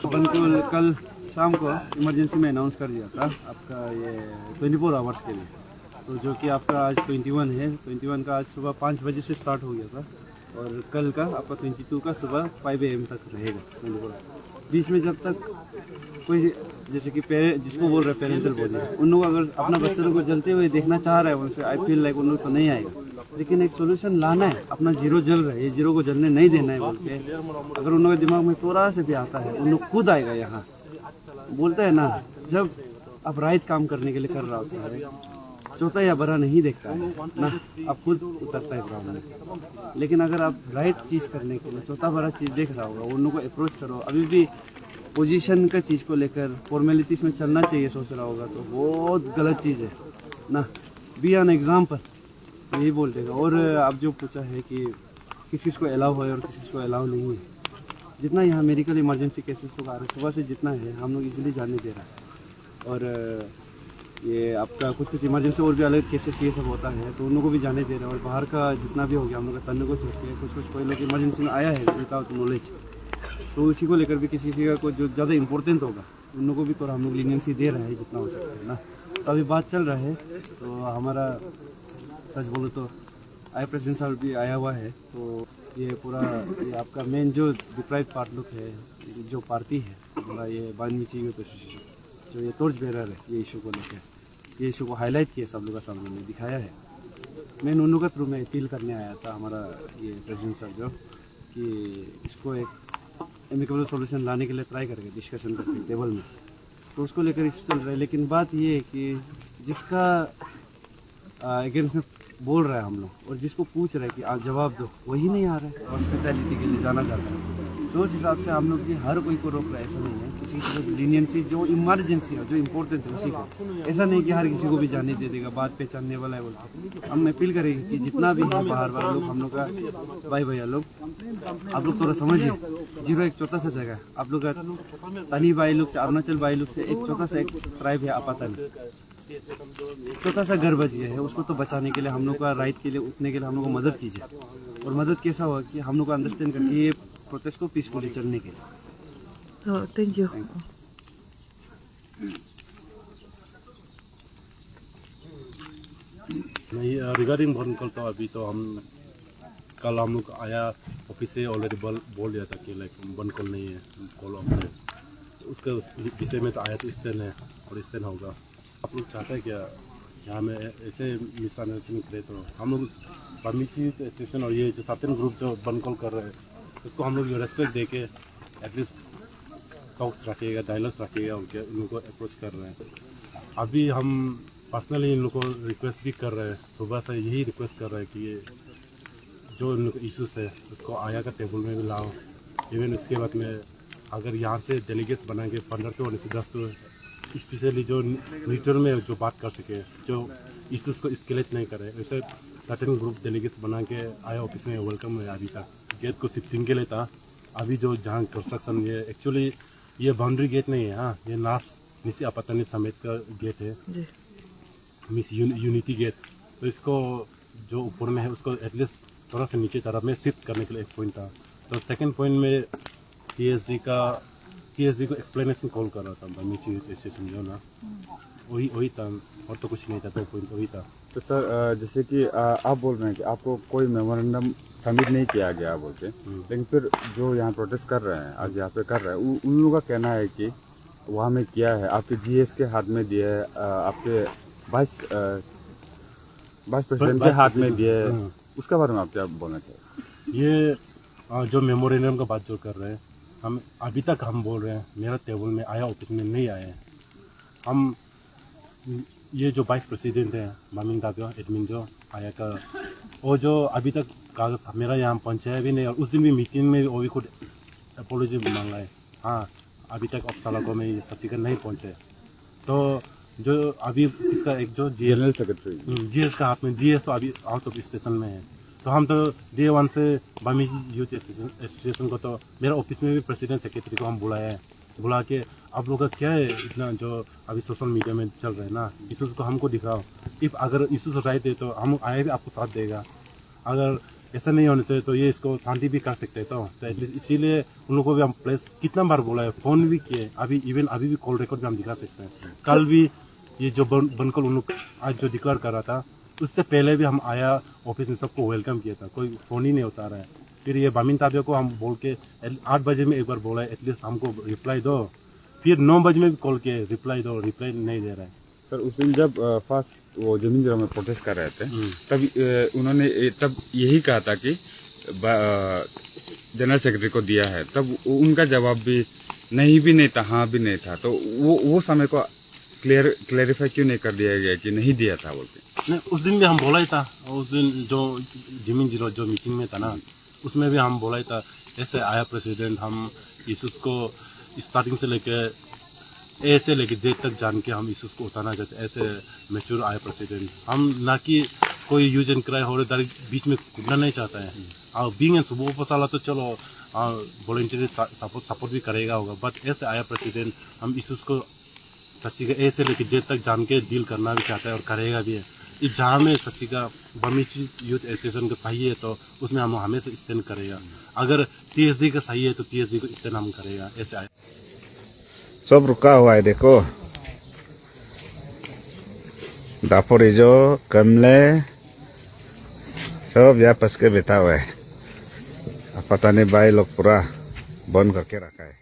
बिल्कुल कल शाम को इमरजेंसी में अनाउंस कर दिया था आपका ये 24 आवर्स के लिए, तो जो कि आपका आज 21 है। 21 का आज सुबह 5 बजे से स्टार्ट हो गया था और कल का आपका 22 का सुबह 5 AM तक रहेगा 24। बीच में जब तक कोई जैसे कि जिसको बोल रहे हैं पेरेंटल बॉडी, उन लोग अगर अपना बच्चों को जलते हुए देखना चाह रहा है उनसे, आई फील लाइक उन लोग तो नहीं आएगा, लेकिन एक सोल्यूशन लाना है। अपना जीरो जल रहा है, ये जीरो को जलने नहीं देना है बोल के अगर उन लोगों के दिमाग में थोड़ा से भी आता है, उन लोग खुद आएगा यहाँ। बोलते हैं ना, जब आप राइट काम करने के लिए कर रहा होता है, छोटा या बड़ा नहीं देखता है ना, आप खुद उतरता है ग्राउंड में। लेकिन अगर आप राइट चीज़ करने के लिए छोटा बड़ा चीज़ देख रहा होगा, उन लोगों को अप्रोच करो। अभी भी पोजीशन का चीज़ को लेकर फॉर्मेलिटीज़ में चलना चाहिए सोच रहा होगा तो बहुत गलत चीज़ है ना। बी एन एग्जाम्पल यही बोल देगा। और आप जो पूछा है कि किसी को अलाउ है और किसी को अलाउ नहीं है, जितना यहाँ मेडिकल इमरजेंसी केसेस को आ रहा है सुबह से जितना है हम लोग इजीली जाने दे रहा है। और ये आपका कुछ इमरजेंसी और भी अलग केसेस ये सब होता है तो उन लोगों को भी जाने दे रहे हैं। और बाहर का जितना भी हो गया हम लोग का तन्ने को छोड़ के कुछ कोई लोग इमरजेंसी में आया है विदाउट नॉलेज, तो उसी को लेकर भी किसी का को जो ज़्यादा इंपॉर्टेंट होगा उन लोगों को भी तो हम लोग लीनियंसी दे रहे हैं जितना हो सकता है ना। तो अभी बात चल रहा है, तो हमारा सच बोलो तो आई प्रेसिडेंट साहब भी आया हुआ है। तो ये पूरा ये आपका मेन जो डिप्राइव पार्ट लोग है, जो पार्टी है हमारा ये वाल्मीकि यूथ एसोसिएशन, जो ये टॉर्च बेरर है ये इशू को लेकर, ये इशू को हाईलाइट किया सब लोग का सामने में दिखाया है। मैं उन लोगों के थ्रू में अपील करने आया था हमारा ये प्रेसिडेंट साहब जो कि इसको एक एमिकेबल सॉल्यूशन लाने के लिए ट्राई करके डिस्कशन करके टेबल में, तो उसको लेकर इशू चल रहा है। लेकिन बात ये है कि जिसका अगेंस्ट में बोल रहा है हम लोग और जिसको पूछ रहे हैं कि आप जवाब दो, वही नहीं आ रहा है हॉस्पिटैलिटी के लिए जाना चाहता है। तो उस हिसाब से हम लोग जी हर कोई को रोक रहा है, ऐसा नहीं है। किसी की लीनियंसी जो इमरजेंसी है, जो इम्पोर्टेंट है उसी को, ऐसा नहीं कि हर किसी को भी जाने दे देगा, बात पहचानने वाला है बोलते। हम अपील करेंगे कि जितना भी है बाहर वाले लोग, हम लोग का भाई भैया लोग, आप लोग थोड़ा समझिए। जीरो एक छोटा सा जगह है, आप लोग का तनी भाई लोग से, अरुणाचल भाई लोग से एक छोटा सा एक ट्राइब है आपातनी, छोटा सा घर बच गया है, उसको तो बचाने के लिए हम लोग का राइट के लिए उठने के लिए हम लोग को मदद कीजिए। और मदद कैसा हुआ कि हम लोग को अंडरस्टैंड करके ये प्रोटेस्ट को पीसफुली चलने के लिए। Thank you. नहीं, रिगार्डिंग बनकल तो अभी तो हम कल हम लोग आया ऑफिस से ऑलरेडी बोल दिया था कि लाइक बनकल नहीं है, कॉल ऑफ है। उसके विषय में तो आया तो स्टैंड है और स्टैंड होगा। आप लोग चाहते हैं क्या यहाँ में ऐसे मिसअंडरस्टैंडिंग करे? तो हम लोग वाल्मीकि एसोसिएशन और ये जो सर्टेन ग्रुप जो बनकल कर रहे हैं उसको हम लोग रेस्पेक्ट दे के एटलीस्ट टॉक्स रखिएगा, डायलॉग्स रखिएगा, उनके उन लोग को अप्रोच कर रहे हैं। अभी हम पर्सनली इन लोग को रिक्वेस्ट भी कर रहे हैं, सुबह से यही रिक्वेस्ट कर रहे हैं कि ये जो इन लोग इशूज़ है उसको आया का टेबल में भी लाओ। इवन उसके बाद में अगर यहाँ से डेलीगेट्स बना के 15 तो 10 तो स्पेशली जो रिटर्न में जो बात कर सके, जो इशूज़ को स्केलेट नहीं करे, वैसे सर्टेन ग्रुप डेलीगेट्स बना के आया ऑफिस में वेलकम है। अभी तक गेट को शिफ्टिंग के लिए था, अभी जो जहाँ कंस्ट्रक्शन ये एक्चुअली ये बाउंड्री गेट नहीं है, हाँ ये नीचे आपातनी समेत का गेट है, मिस यूनिटी गेट। तो इसको जो ऊपर में है उसको एटलीस्ट थोड़ा सा नीचे तरफ में शिफ्ट करने के लिए एक पॉइंट था। तो सेकंड पॉइंट में TSD को एक्सप्लेनेशन कॉल कर रहा था वाल्मीकि स्टेशन जो ना, वही था और तो कुछ नहीं था। 2 पॉइंट वही था। तो सर जैसे कि आप बोल रहे हैं कि आपको कोई मेमोरेंडम सबमिट नहीं किया गया बोलते, लेकिन फिर जो यहाँ प्रोटेस्ट कर रहे हैं आज यहाँ पे कर रहे हैं, उन लोगों का कहना है कि वहाँ में किया है आपके GS के हाथ में दिया है, आपके वाइस प्रेसिडेंट के हाथ में दिया है, उसके बारे में आप क्या बोलना चाहिए? ये जो मेमोरेंडम का बात जो कर रहे हैं, हम अभी तक हम बोल रहे हैं मेरा टेबल में आया, ऑफिस में नहीं आए। हम ये जो वाइस प्रेसिडेंट है मामिंग का एडमिन जो आया का, वो जो अभी तक कागज़ मेरा यहाँ पहुँचाया भी नहीं, और उस दिन भी मीटिंग में वो भी खुद अपोलॉजी मांगा है। हाँ अभी तक अफसलों में ये सर्टिफिकेट नहीं पहुँचे। तो जो अभी इसका एक जो जनरल सेक्रेटरी GS का हाथ में, GS तो अभी आउट ऑफ स्टेशन में है। तो हम तो Day 1 से वाल्मीकि यूथ एसोसिएशन को, तो मेरा ऑफिस में भी प्रेसिडेंट सेक्रेटरी को हम बुलाया है, बुला के आप लोग का क्या है इतना जो अभी सोशल मीडिया में चल रहा है ना, इशूज़ को हमको दिखाओ। इफ़ अगर इशूज़ राइट है तो हम आए भी आपको साथ देगा। अगर ऐसा नहीं होने से तो ये इसको शांति भी कर सकते तो एटलीस्ट इसीलिए उन लोगों को भी हम प्लेस कितना बार बोला है, फ़ोन भी किए, अभी इवन अभी भी कॉल रिकॉर्ड में हम दिखा सकते हैं। कल भी ये जो बनकल उन लोग आज जो डिक्लेयर कर रहा था उससे पहले भी हम आया ऑफिस में सबको वेलकम किया था, कोई फ़ोन ही नहीं उतारा है। फिर ये बामिन ताबिया को हम बोल के 8 बजे में एक बार बोला है एटलीस्ट हमको रिप्लाई दो, फिर 9 बजे में भी कॉल किए रिप्लाई दो, रिप्लाई नहीं दे रहा है। सर उस दिन जब फर्स्ट वो जमीन जगह में प्रोटेस्ट कर रहे थे तब उन्होंने तब यही कहा था कि जनरल सेक्रेटरी को दिया है, तब उनका जवाब भी नहीं था, हाँ भी नहीं था। तो वो समय को क्लेरिफाई क्यों नहीं कर दिया गया कि नहीं दिया था बोल के? नहीं, उस दिन भी हम बोला ही था, उस दिन जो जमीन जीरो जो मीटिंग में था ना उसमें भी हम बोला ही था ऐसे आया प्रेसिडेंट, हम इशूज को स्टार्टिंग से लेके ए से लेके जेड तक जान के हम इशूज को उतारना चाहते, ऐसे मैच्योर आया प्रेसिडेंट। हम ना कि कोई यूज एंड क्राई हो रहा बीच में कूदना नहीं चाहता है। और बीइंग एन सुबह फसाला तो चलो वॉलंटियरली सपोर्ट भी करेगा होगा, बट ऐसे आया प्रेसिडेंट हम इशूज को सच्ची का ए से लेके जेड तक जान के डील करना भी चाहता है और करेगा भी है। इस जहाँ में सच्ची का बमीची यूथ एसोसिएशन का सही है तो उसमें हम हमेशा स्टैंड करेगा, अगर TSD का सही है तो TSD को स्टैंड हम करेगा। ऐसे आया सब रुका हुआ है, देखो दापोरिजो कमले सब यहाँ फंस के बैठा हुआ है। अब पता नहीं भाई लोग पूरा बंद करके रखा है।